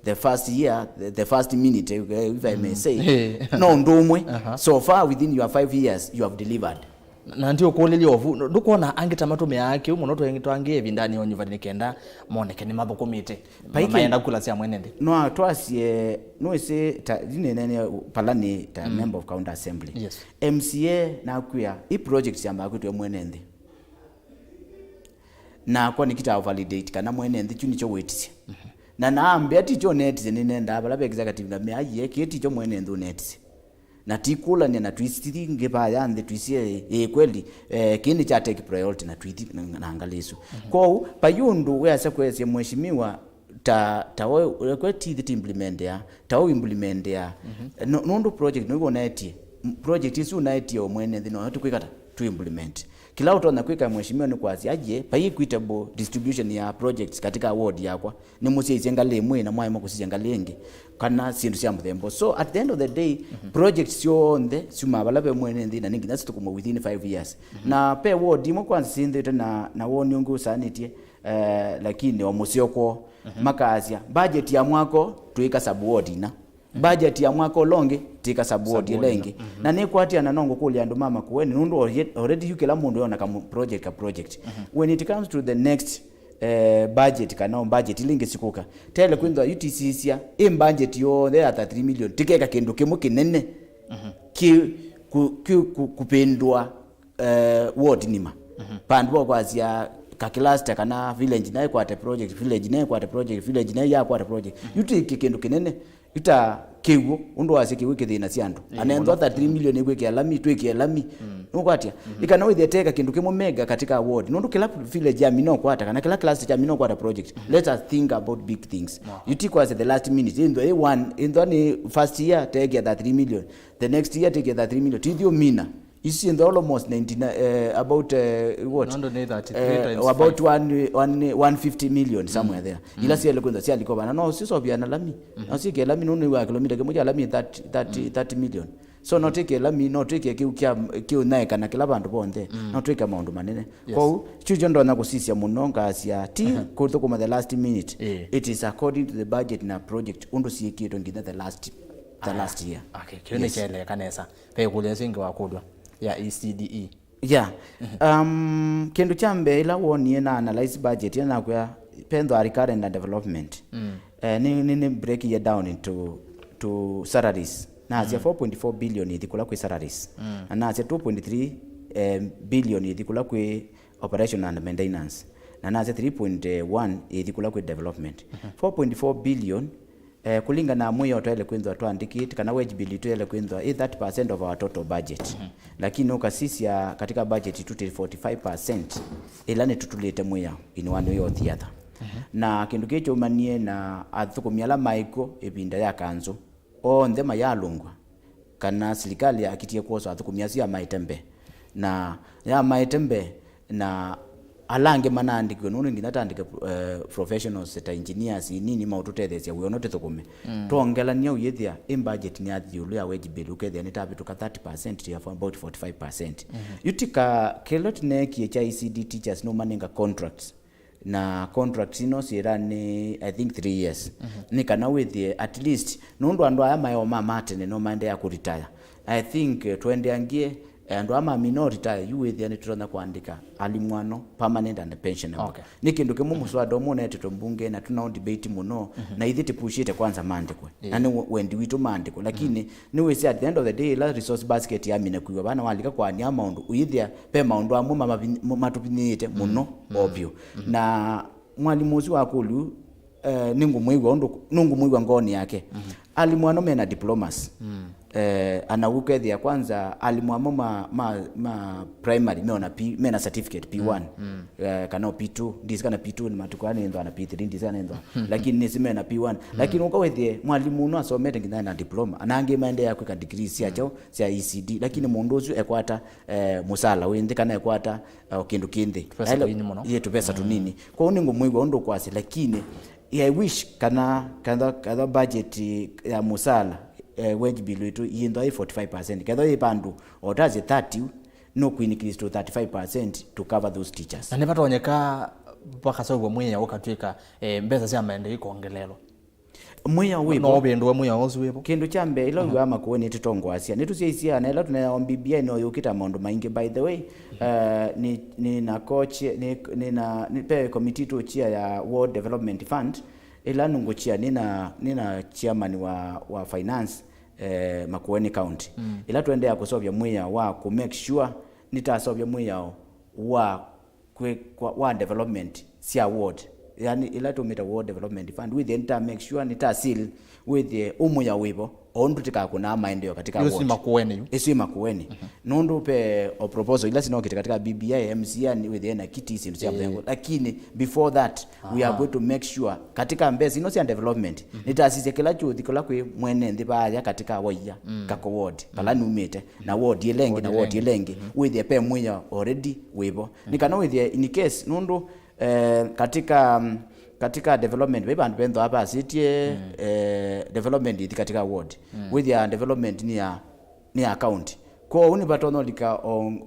the first year the first minute if I may say no ndomwe so far within your 5 years you have delivered na ndio kuoleli ovu ndukona angita matume yake umuntu to angie vindani onyuva nikenda moneke ni mathukumite maenda kula cia mwenende no twasie no ise nene palani ta member of county assembly yes. MCA na kuya i project yamba kwitwe mwenende na kwa nikita validate kana mwene ndi chuni cho wetisi na naambia ti cho netisi nenda bala executive na me aye kiti cho mwene ndo netisi na tikula ni na twistiti ngepa yande twisie kweli kini cha take priority na twiti na angalizo kwa payundu wesa kwese mheshimiwa tawe kweti the implement ya tawe implement ya nondo project no neti project isu neti omwene ndino hatu kwikata to implement kila utona kwika mheshimiwa ni kwazi aje pa equitable distribution ya projects katika award yakwa ni musi isengale mwe na mwaimo kusijengalenge kana sindu sya mthembo so at the end of the day projects yonde sumabalabe mwene ndina ningi that's tukuma within 5 years na pe award imo kwanza sinde na woni ungu sanitie lakini omusioko makazia budget ya mwako tuika subaward ina budget ya mwako longe tika subaward lenge na nekwati ananongo kuli andu mama kuweni nundu already yukela mundu yona ka project when it comes to the next budget kana budget linge sikuka tele kwinda UTC sia budget yo there at 3 million tikeka kindu kimu kinene kupendwa ward nima pandwa kwazia ka cluster kana village nayo kwate project village nayo kwate project village nayo ya kwate project yutiki kindu kinene ita kiwo undu wasiki wiki thina ciandu anendo 3 million igwike alami twiki alami ukwatia ikana with teka kindu kimo mega katika award nundu kila village ya mino kwata kana kila cluster ya mino kwata project let us think about big things yutiko as the last minute in the one in the first year take that 3 million the next year take that 3 million tidio mina is in the almost 99 about what about 150 million somewhere there ila si elekwenda si alikoba no siso bia na lami na si ke lami nunu wa kilomita kemoja lami 30 million so not take lami not take kiu nae kana kila bantu bonde not take maundu manene kwa chujo ndo na kusisia munonga asia ti kuto kuma the last minute it is according to the budget na project undo si kitu ngine the last year okay kile chele kanesa pe kulesingi wakudwa ya ECDE yeah kindu chambe ila woni na analyze budget yana kwa pendo recurrent and development ni break it down into salaries na azia 4.4 billion idikula kwa salaries na azia 2.3 billion idikula kwa operation and maintenance na azia 3.1 idikula kwa development 4.4 billion kulinga na mwe otele kwinzo tuandikite kana wage bill itele kwinzo 30% of our total budget lakini ukasisi ya katika budget tuti 45% ilani tutulete mwe in one way or the other na kindu kicho manie na athukumyala maiko ebinda ya kanzo on thema ya lungwa kana serikali akitie kuoso athukumyasia ya maitembe na ya maitembe na alange manandi kwenunu nginatandike professionals ta engineers nini maututethesia we not thukume tuongela nia uyethia in budget ni athiulu ya wage bill ukethia ni tabitu ka 30% to about 45% yutika kelot neki cha ECD teachers no maninga contracts na contracts ino sirani I think 3 years ni kana with at least nundu andu aya mayo mate no mande ya kuretire I think twende angie andu ama minority you with yani tutona kuandika alimwano permanent and pension ni kindu kimumu swado mune tutombunge na tuna debate muno na ithiti pushite kwanza mandikwe yani wendi witu mandikwe lakini ni we say at the end of the day la resource basket ya mina kuiwa bana walika kwa ni amount uithia pe maundu amu matupinite muno obyo na mwalimu uzi wakulu ningu mwigwa ngoni yake alimwano mena diplomas anawuke ya kwanza alimwamo ma primary mena certificate P1 kana P2 ndisikana P2 ni matukwane ndo ana P3 ndisikana ndo lakini nisime na P1 lakini uko wethie mwalimu no asomete ngina na diploma anange maende ya kwa degree sia chao sia ECD lakini mundu uzu ekwata musala wende kana ekwata kindu kinde yetu pesa tunini kwa uningo mwigwa ndo kwasi lakini I wish kana budget ya musala wage bill itu yindo 45% kadho ipandu otaze 30 no increase to 35% to cover those teachers na nepatonyeka bakasobwa mweya okatwika mbeza cia maendeeo ikongelelo mweya wipo no bendo mweya ozuwepo kindu chambe ilo yama kuoni titongwasia nitusiisia na ilo tunayo BBI no yukita mondo maingi by the way ni na coach ni pe committee to chair ya World Development Fund ila nunguchia nina chairman wa finance Makueni County ila tuendea kusobya mweya wa ku make sure nitasobya mweya wa kwa development si award yani ila tumita award development fund with the enter make sure nita seal with the umuya wibo ondu tika kuna maendeleo katika award isi makueni nundu pe o proposal ila sino katika BBI MCN with the na kitisi ndio lakini before that we are going to make sure katika mbezi no si development nitasise kila chuthi kila kwe mwene ndibaya katika waya kako ward kala numite na ward yelenge na ward yelenge with the pe muya already wibo nikana with the in case nundu katika development we bantu bendo hapa sitie development katika ward with your development ni account ko uni batono lika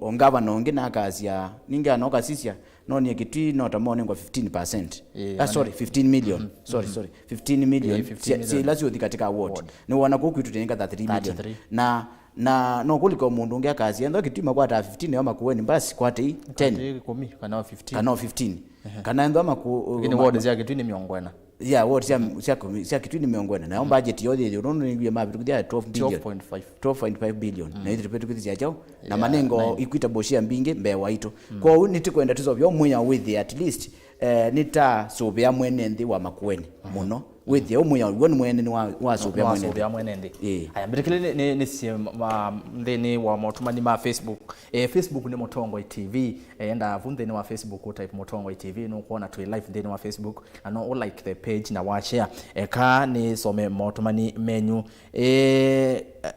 ongava nonge na kazi ya ninga noka sisia no ni kitu no tamone kwa 15%. Sorry 15 million. Sorry 15 million. Si lazio katika ward ni wana kuku tutenga 3 million na no kuliko mundu unge kazi endo kitima kwa 15 ama kuweni basi kwa 10 kana 15 kana endo ama ni ward ya kitu ni miongwena ward sia kitu ni miongwena na budget yote unono ni mabi tukudia 12.5 billion na hizo tupetu kizi chao na manengo ikuita boshia mbinge mbe waito kwa hiyo nitikwenda tuzo byo munya with at least nita sobya mwene ndi wa makuweni muno with yo munya won mwene ni wa sobya mwene ndi aya mbirikile ni si ndeni wa motumani ma Facebook Facebook ni Motongo TV enda vunde ni wa Facebook type Motongo TV no kuona tu live ndeni wa Facebook and no like the page na wa share ka ni some motumani menu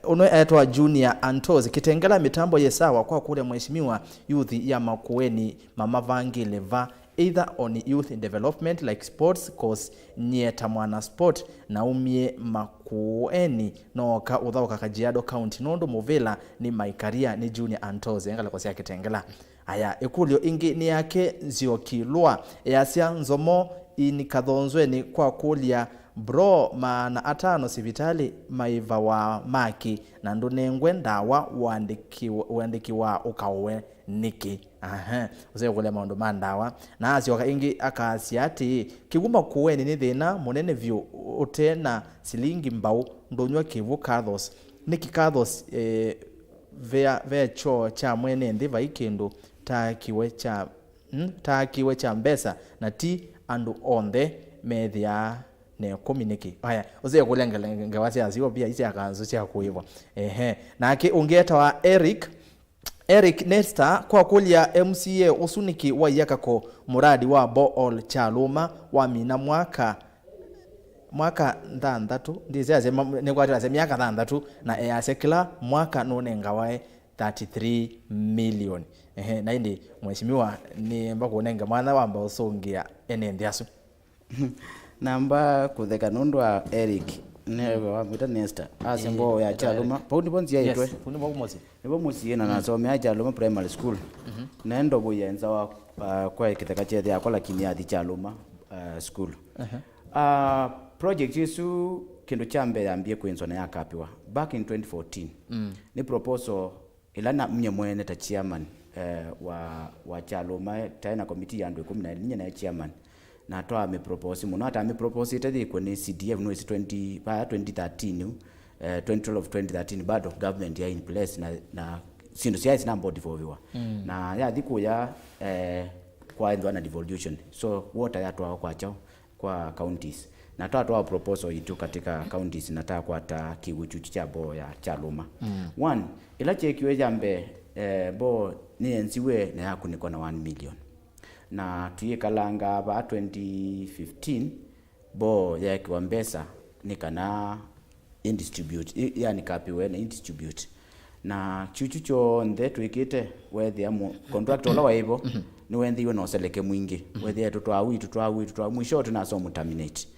uno etwa Junior Antos kitengela mitambo yesawa kwa kule mheshimiwa youth ya Makueni Mama Vangileva either on youth development like sports cause nyeta mwana sport na umie Makueni no ka udhauka Kajiado County nondo movela ni maikaria ni Junior Antos engala kwa sia kitengela aya ekulio ingi ni yake nzio kilwa yasia nzomo ini kadhonzwe ni kwa kulia bro maana atano sivitali maiva wa maki na ndunengwe ndawa uandikiwa ukawe niki uze kule maondo mandawa na asio ingi akasiati kiguma kuweni ni thina munene vyu utena silingi mbau ndonywa kivu kathos niki kathos vea cho cha mwene ndiva ikindu takiwe cha mbesa na ti andu onde methia ne communicate haya uze kulengela wasi azio pia isi akanzo cha kuiva na ke ungeta wa Eric Nesta kwa kulia MCA usuniki wa yakako muradi wa Bool Chaluma wa mina mwaka ndandatu ndize azema ne kwa tase miaka ndandatu na yasekla mwaka none ngawae 33 million na indi mheshimiwa ni mbako nenga mwana wamba usongia enendiasu namba kutheka nundwa Eric newe wa mwita Nesta asembo ya Chaluma paundi bonzi yaitwe fundi bomuzi nibo musi na nasomea Chaluma primary school nendo buyenza wa kwa kitaka chete yakola kimya di Chaluma school project yesu kindu chambe yambie kwenzo na yakapiwa back in 2014 ni proposal ilana mnye mwene ta chairman wa Chaluma tena committee ya 14 na chairman na toa me propose muno ata me propose ite ko ni CDF no 2013 2012 2013 bado government ya in place na sindo sia is number devolviwa na ya diko ya kwa ndo na devolution so water ya toa kwa chao kwa counties na toa proposal itu katika counties nataka kwa ta kiwuchu cha bo ya Chaluma one ila chekiwe jambe bo ni enziwe na yako niko na 1 million na tuyekalanga ba 2015 bo ya kiwambesa nikana indistribute yani kapiwe na indistribute na chuchucho nde tuikite wethi amu contractor la waibo ni wethi yo no seleke mwingi wethi tutwa mwisho tunaso terminate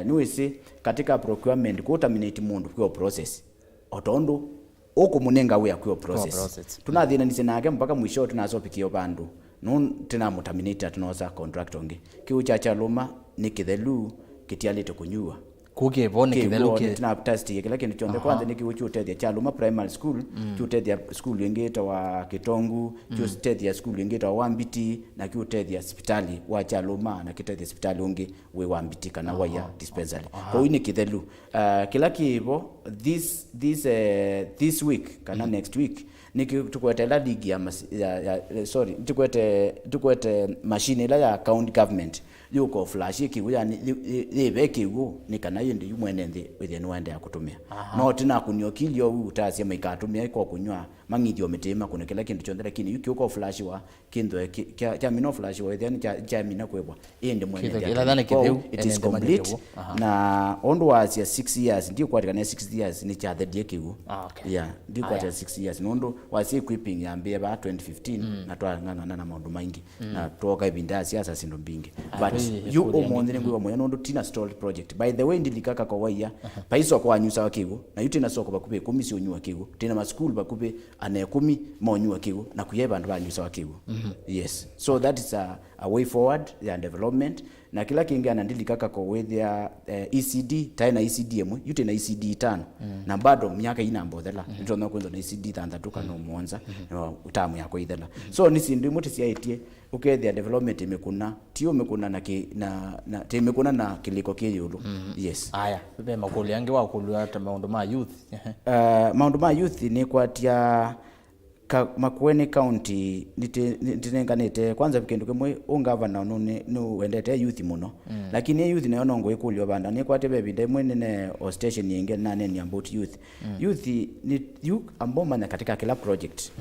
ni wisi katika procurement ku terminate mundu kwa process otondo okumunenga we kwa process tunathina nisenake mpaka mwisho tunaso pikio bandu no tena terminate tunoza contractor ngi kiu cha Chaluma nikithelu kitialite kunyua kukebone kitheluke tina test ye kila kindu chonde kwanza nikiuchutethia chaluma primary school chutethia school ingita wa Kitongu chutethia school ingita wa Wambiti na kiutethia hospitali wa chaluma na kitethia hospitali ungi we Wambiti kana waya dispensary kwa hiyo ni kithelu kila kibo this week kana next week tukwetela ligi tukwete machine ila ya county government yuko flash ikigu yani ibekigu nikana yindi yumwenende within wende ya kutumia no tina kunyokilio utasi maikatumia iko kunywa mangidio metema kuna kila kindu chondera kini yuki uko flash wa kindu kya mino flash wa within kya mina kwebwa indi mwenende it is complete na ondo was ya 6 years ndio kwa kana 6 years ni cha the kigu yeah ndio kwa 6 years nondo was equipping ya mbia ba 2015 na twangana na maundu maingi na toka ibinda siasa sindo mbingi but you omonde ngwe moyo nondo tina stalled project by the way ndilikaka kwa waya paiso kwa nyusa wakigo na yuti na soko bakube 10 si onywa kigo tina ma school bakube ane 10 monywa kigo na kuyeba ndo banyusa wakigo yes so that is a way forward ya development na kila kingi anandilikaka kwa with ya ECD taina ECD yemwe yuti na ECD 5 na bado miaka ina mbothela ndona kwendo na ECD 3 kana muonza utamu yako ithela so nisi ndi muti ciaitie ukethia development imekuna tio mekuna na temekuna na kiliko kiyulu yes aya bebe makuli yange wakulu hata maundu ma youth maundu ma youth ni kwatia Makueni County nitenganite kwanza kindu kimwe ungavana no wendete youth muno lakini youth nayo nongo ikulyo banda ni kwate bebinde mwenene o station yenge nane ni about youth youth ni you amboma na katika kila project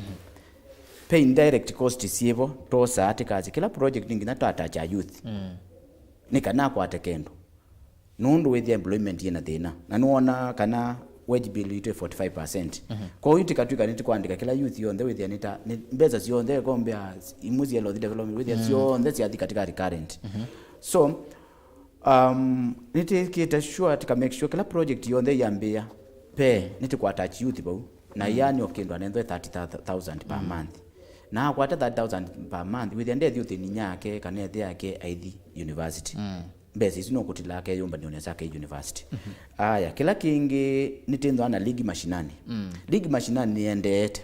pay indirect cost siebo tosa atikazi kila project ngina tata cha youth nikana kwate kendo nundu with the employment yena thina na nuona kana wage bill ite 45%. Kwa hiyo tikatuika niti kuandika kila youth yonde with yanita mbeza siyonde kombea imuzi yelo development with siyonde siadi katika recurrent. So niti kita sure tika make sure kila project yonde yambia pe niti kwa attach youth bau na yani okindwa nendo 30,000 per month. Na kwa 30,000 per month with the youth ni nyake kanethe yake ID university. Besi sino kutila ke yumba ni onesa ke university. Aya kila kingi nitendo ana ligi mashinani. Ligi mashinani niendete.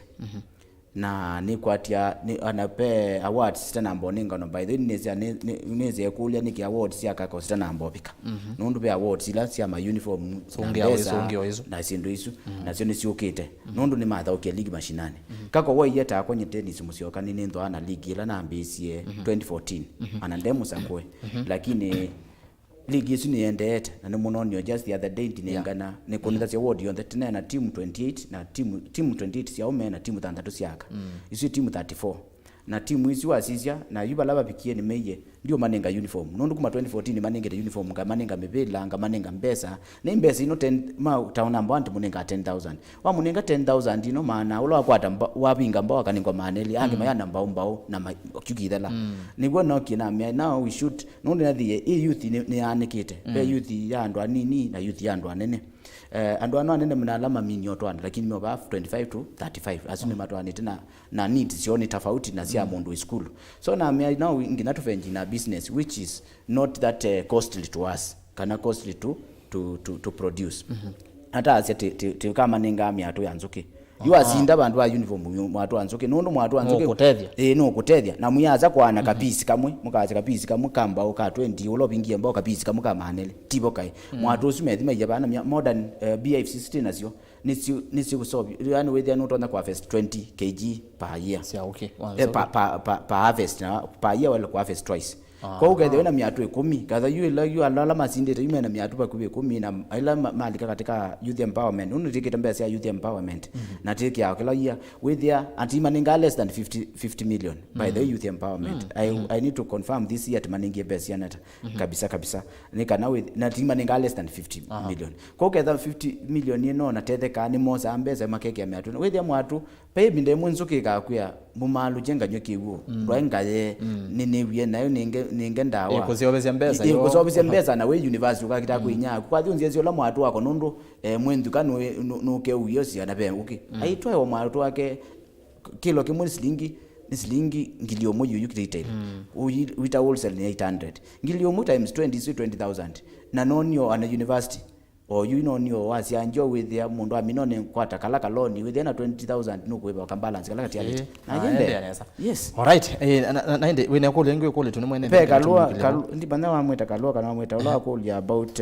Na ni kwatia ni anape awards tena mboninga no by the neze kulia niki awards ya kako tena mbobika. Nundu be awards ila sia ma uniform songeo hizo na sindu isu na sio nisiokete. Nundu ni matha okia ligi mashinani. Kako woi yeta akonye tennis musioka ni nendo ana ligi ila na ambisie 2014. Ana ndemu sakwe. Lakini ligi isu niendete na munonyo just the other day ndinengana ne konza sia award yon that na team 28 na team 28 sia ome na team 3 siaka isu team 34 na team isu wasisia na yuba laba bikie ni meye ndio manenga uniform nondu kuma 2014 manenga uniform ngamanenga mebela ngamanenga mbesa na mbesa ino 10 ma town number 1 munenga 10,000 wa munenga 10,000 ino maana ulo akwata wabinga mbao kanengwa maneli ange mayana mbao na kyukidala nigwo no kina me now we should nondu na the youth ni anikite be youth ya ndo anini na youth ya ndo anene andu anene mnalama minyo twana lakini mwa 25 to 35 asini matwana tena na needs sioni tofauti na sia mundu school so na me now ingina tufenji na business which is not that costly to us kana costly to produce hata asia kama ninga miato yanzuke you azinda bantu ba uniform mwatu anzuke nondo mwatu anzuke no kutethia na muyaza kwana kapisi kamwe mukaza kapisi kamwe kamba oka 20 ulobingie mbao kapisi kamwe kama anele tibo kai mwatu usumethima yabana modern BF system nasio nisi kusobi yani whether not on kwa first 20 kg per year sia okay per harvest na per year wala kwa harvest twice kwa ukaenda na miatu 10 kadha you alala masinde tu na miatu pa kube 10 na ila mali katika youth empowerment unutikita mbesa ya youth empowerment na take ya kila year with their anti-maninga less than 50 million by the youth empowerment I need to confirm this year maninga besa yanata kabisa nika na with na anti-maninga less than 50 million kwa ukaenda 50 million yeno na tetheka ni moza ambeza makeke ya miatu with their mwatu pe binde munzuke ka kuya mumalu jenga nyokiwo rwangaye niniwie nayo ninge ndawa kuzobezya mbeza yo kuzobezya mbeza na we university ukakita kuinya kwa thunzi ezio la mwatu wako nundu mwendu kanu nuke uyo sia na benguki aitwa wa mwatu wake kilo kimwe silingi ngilio moyo you retail wita wholesale ni 800 ngilio mo times 20 is 20,000 na nonyo ana university or you know nio wasi anjo with ya mundu aminone kwata kala kaloni within 20,000 no kuiba ka balance kala kati na yende yes all right naende we ne ko lengwe ko le tuni mwene pe kalua ndi bana wa mweta kalua kana mweta ola ko ya about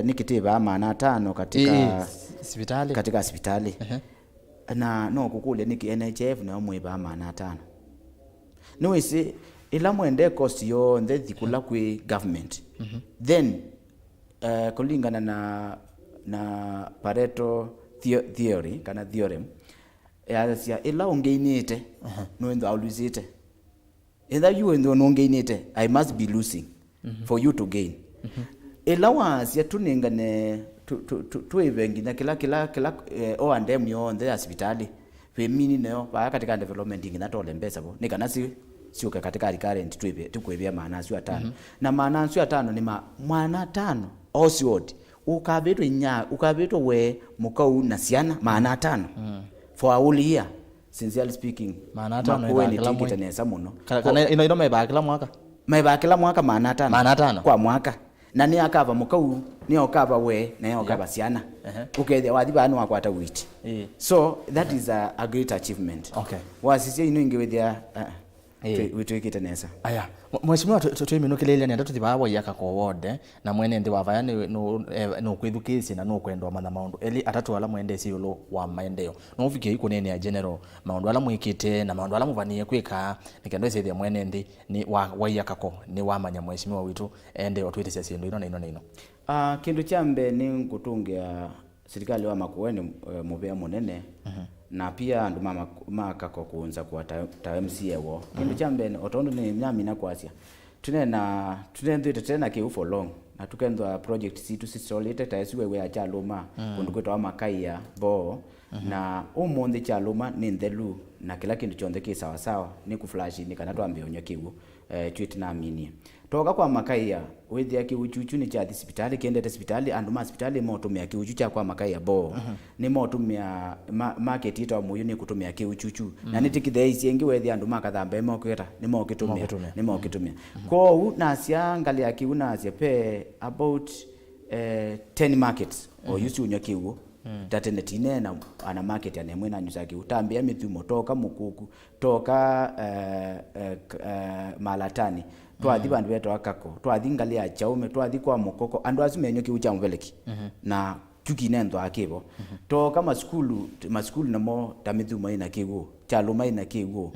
nikitiba amana 5 katika hospitali na no kukule niki NHF na mwiba amana 5 no isi ila mwende cost yo nde thikula kwi government then kulingana na Pareto theory kana theorem ya ila ungeinite no ndo aluzite either you ndo ungeinite I must be losing for you to gain ila wasi tuningane tu evengi na kila o andem yo nde hospitali we mini nayo ba katika development ingina tole mbesa bo nikanasi sio katika recurrent tukwebia maana sio 5 na maana sio 5 ni mwana 5 osword ukabetwe we mukau na siana maana 5 for a whole year sincerely speaking maana 5 ni tikitanesa muno kana ino meba kila mwaka maana 5 kwa mwaka na ni akava mukau ni okava we na okava siana ukethia wathi bana wakwata witi so that is a great achievement wasisi ino ingewethia witwikite nesa aya mheshimiwa twiminukilelia ni ndatu thibawa yaka ko wode na mwene ndi wavaya no kwithukisi na no kwendwa mana maundu eli atatu ala mwende siulo wa maendeleo no ufike iko nene ya general maundu ala mwikite na maundu ala muvanie kwika nikendo ithia mwene ndi ni wa yaka ko ni wamanya mheshimiwa witu ende otwitisia sindu ino na ino kindu chambe ni ngutungia serikali wa Makueni muvea munene na pia andu makako kuunza kwa ta MCA wo kindu chambe otondo ni nyami na kwasia tunendite tena ke for long na tukendwa project situ sisolite taisiwe we achaluma kundu kwetwa makaiya bo na umundi chaluma ni ndelu na kila kindu chonde ki sawa sawa ni kuflash ni kana twambe onyo kiwu Uteti Na Maendeeo toka kwa makaiya wethia kiuchuchu ni cha hospitali kende hospitali andu ma hospitali motumia kiuchuchu cha kwa makaiya bo ni motumia market ito muyu ni kutumia kiuchuchu na nitikithe isiengi wethia andu makathambe mokweta ni mokitumia ko na sia ngali ya kiu na sia pe about 10 markets o yusu unyo kiu tatenetine na ana market ya nemwe na nyusa kiu tambia mithumo toka mukuku toka malatani twathi bandu beto akako twathi ngali ya chaume twathi kwa mukoko andu azimenyo kiu cha mveleki na tukinendo akibo toka maskulu namo tamithumo ina kiu chaluma ina kiu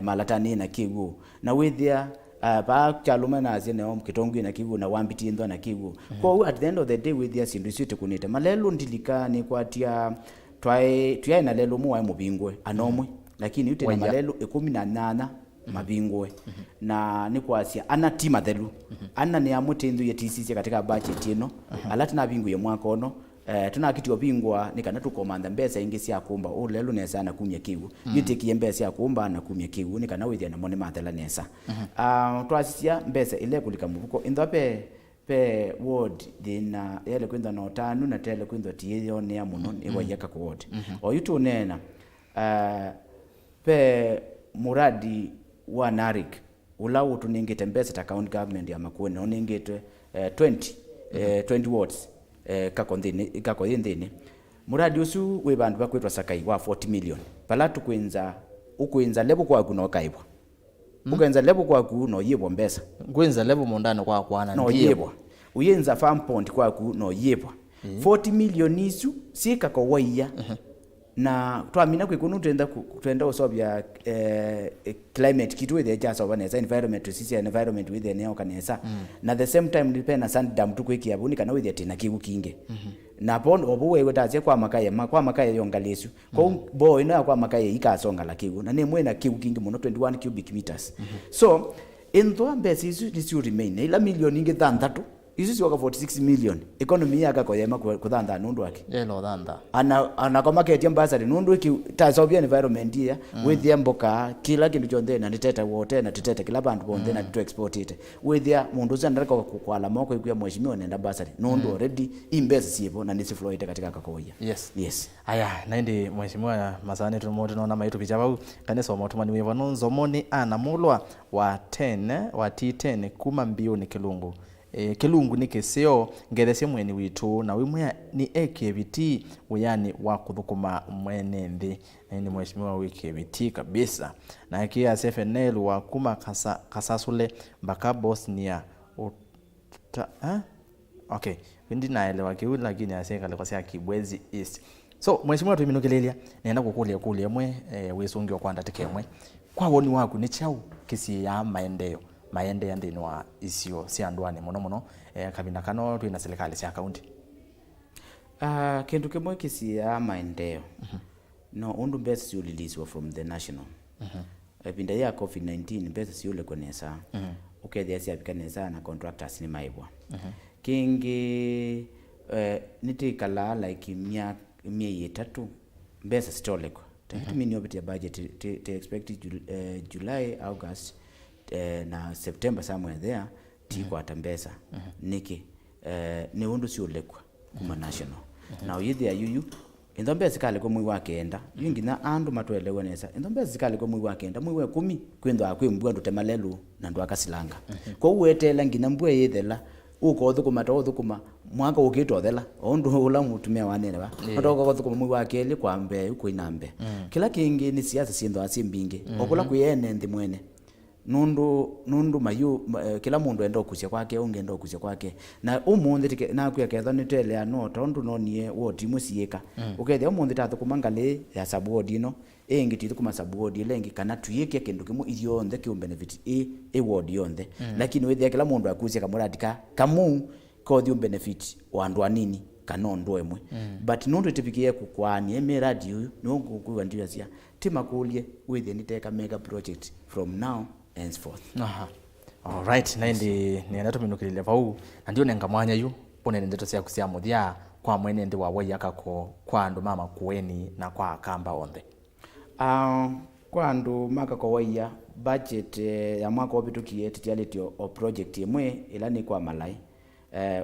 malatani ina kiu na withia ba chaluma na azine kitongu ina kiu na wambiti ndo na kiu kwa at the end of the day withia sindu site kunite malelo ndilika ni kwatia twai na lelo mu wa mubingwe anomwe lakini Uteti Na Maendeeo 18 mabingwe na ni kwasia ana tima thelu ana ni amutindu yetisisi katika budget ino alati na bingu ye mwaka ono tunakitio bingwa nikana tukomanda mbesa ingi cia kumba lelo nesa na kumya kiwu yitiki mbesa ya kumba na kumya kiwu nikana withia na mone mathela nesa twasisia mbesa ile kulika mubuko indwape pe ward dina yale kwenda no tanu na tele kwenda tiyo ne amuno ni wayaka ko ward o yutu nena pe muradi wa Narik ulawo tuningite mbesa ta county government ya Makueni oningite 20 wards kako yendene muradi usu we bandu bakwetwa sakai wa 40 million pala ukwenza lebo kwa kuno kaibwa ukwenza lebo kwa kuno yebwa mbesa ukwenza lebo mondano kwa kwana no yebwa uyenza farm pond kwa kuno yebwa 40 million isu sika ko waiya na twamina kwikunu twenda usobya climate kitu with the just of an environment sisi environment with the neo kanesa na the same time depend sand dam tukwiki yabunika na with tena kigu kinge na pondo obuwe wetaze kwa makaya yongalesu kwa bo ina kwa makaya ikasonga la kigu na nemwe na kigu kinge muno 21 cubic meters so in the base is you remain ila million inge thandatu isi waka 46 million economy yaka ko yema kuthanda nundu wake yelo thanda ana kwa market ya mbasari nundu ki tasobia environment ya with the mboka kila kindu chonde na niteta wote na titeta kila bantu bonde na to export it with the mundu zandara kwa kwala moko ikuya mheshimiwa nenda basari nundu already imbesa sipo na nisi flow ite katika kakoya yes aya naindi mheshimiwa masane tumoto naona maitu pichaba kanesa moto mani wevo nzomoni ana mulwa wa 10 wa T10 kuma mbio ni kilungu kilungu ni kisio ngethesia mweni witu na wimwe ni AKVT uyani wa kuthukuma mwene nthi ni mheshimiwa wa AKVT kabisa na kia SFNL wa kuma kasasule mpaka Bosnia okay ndi naelewa kiu lakini aseka kwa sia Kibwezi East. So mheshimiwa tuminukelelia nenda kukulia kulia mwe wisungi wa kwanda tekemwe kwa woni waku ni chau kisi ya maendeeo ndini wa isio cia ndwani muno kabina kano twina serikali cia county. Kindu kimwe kisi ya maendeeo no undu mbesa si release from the national binda ya COVID-19 mbesa si ule konesa ukethia cia bikanesa na contractors ni maibwa kingi nitikala like mia 3 mbesa stoleko mini obiti ya budget te expect July August na September somewhere there tiko atambesa niki ni undu si ulekwa kuma national now yithia yuyu indombe zikale ko mwi wakenda yingina andu matwelewe nesa indombe zikale ko mwi wakenda mwi we 10 kwendo akwembwa ndutemalelu na ndu akasilanga ko uwetela ngina mbwe yethela uko thukuma to thukuma mwaka ukitothela ondu ula mutumia wanene ba ndoko thukuma mwi wakeli kwa mbe uko inambe kila kingi ni siasa siendo asimbinge okula kuyene ndi mwene nundu mayu kila mundu enda okusia kwake ungenda okusia kwake na umundi na kuyaketha nitele ano tondu nonie woti musiika ukethia umundi tathukuma ngale ya subward no engi tithukuma subward lengi kana tuyike kindu kimu ithionthe ki benefit ward yonthe lakini wethia kila mundu akusia kamuradika kamu kothi benefit wa andu anini kana ndo emwe but nundu tipikie kukwani emiradi uyu nungu ndio cia timakulie withia niteka mega project from now henceforth. All right, na ndi nenda tuminukilile vau na ndio nenga mwanya yu pone ndeto cia kusia muthia kwa mwene ndi wa wayaka kwa andu mama kueni na kwa kamba onthe. Kwa andu maka kwa waya budget ya mwaka obitukie titialitio o project imwe ila ni kwa malai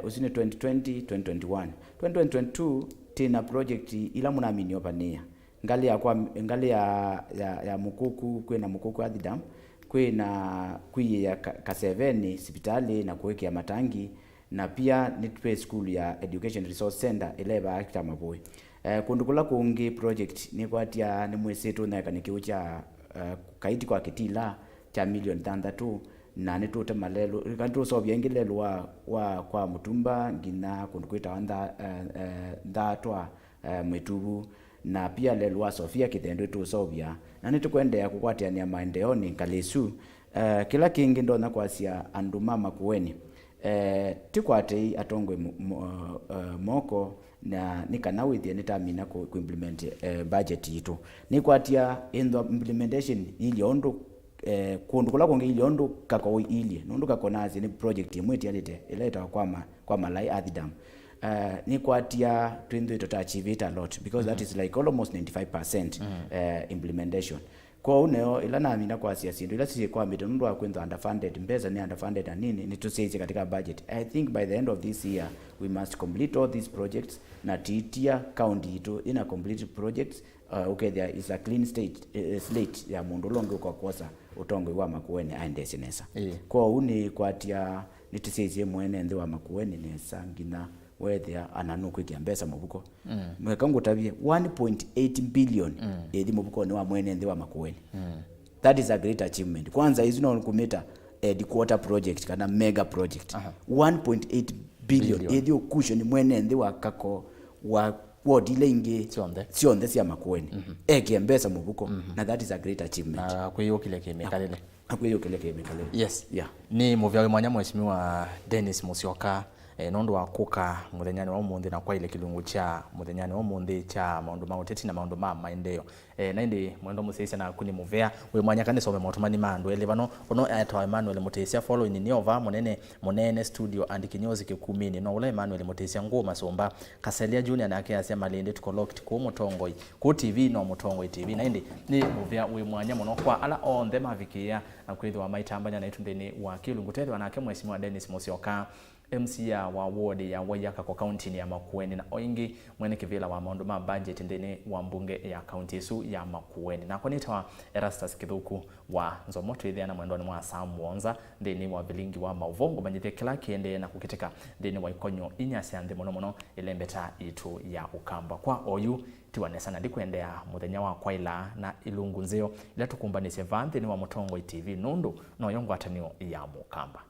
usine 2020 2022 tina project ila munamini opania ngali ya mukuku kwena mukuku adidam kwena ya kaseveni hospitali na kuwekea matangi na pia nitpe school ya education resource center eleba akita maboi kundukula kungi project ni kwatia ni mwesetu na kanikiucha kaiti kwa kitila cha milioni 3 na nitute malelo kantu so byengilelo wa kwa mutumba ngina kundukwita anda ndatwa mwetubu na pia lelwa Sofia kitendo tu sobia na nitukwendea kukwatia ni maendeeo ni kalesu kila kingi ndo na kwasia andu mama kuweni tikwate atongwe moko na nikana withia nitamina ku implement budget yitu nikwatia in the implementation ili ondo kundu kula konge ili ondo kako ili nundu kakonazi ni project imwe yalite ileta kwa malai adidam nikwatia twindu to achieve it a lot because that is like almost 95% implementation kwa uneo ila na amina kwa siasa ndio ila sisi kwa mito nundu akwenda underfunded mbeza ni underfunded na nini ni tusaidia katika budget. I think by the end of this year we must complete all these projects na titia county to in a complete projects okay there is a clean slate ya mundu longe kwa kosa utongwe wa makueni aendese nesa kwa uni kwatia nitusaidia mwene ndi wa makueni nesa ngina whether ananuku kiambesa mubuko mwekangu tabie 1.8 billion edi mubuko ni wa mwene ndi wa makueni that is a great achievement kwanza hizo no kumeta headquarter project kana mega project 1.8 billion edi okusho ni mwene ndi wa kako wa wodi lengi sionde sia makueni kiambesa mubuko na that is a great achievement kwa kile kimekalele yes yeah ni muvyawe mwanya mheshimiwa Dennis Musyoka nondo wakuka muthenyani wa umundi na kwa ile kilungu cha muthenyani wa umundi cha maundu ma Uteti na maundu ma maendeeo na ndi mwendo musesia na kuni muvea we mwanya kane some motumani mandu elevano ono atwa Emmanuel Mutesia following ni ova monene studio and kinyozi kikumini no ule Emmanuel Mutesia ngoma somba Kaselia Junior na yake asema Malinde tukolokti ku mutongoi ku TV no mutongoi TV na ndi ni muvea we mwanya muno kwa ala on them avikia na kwithwa maitambanya na itundeni wa kilungu tethwa nake mheshimiwa Dennis Musyoka MCA wa ward ya Wayaka kwa county ya Makueni na oingi mwene kivila wa maundu ma budget ndini wa mbunge ya county isu ya Makueni na kwanita Erastus Kithuku wa Nzomoto ithiana mwendoni mwa Samwonza ndini wa bilingi wa mauvongo manyithia kila kiende na kukitika ndini wa ikonyo inyasya nthi muno ilembeta itu ya ukamba kwa oyu tiwanesa na ndikuendea muthenya wa kwaila na ilungu nzeo ila tukumbanisye vanthi ni wa Mutongo TV nundu no yongwatanio ya mukamba.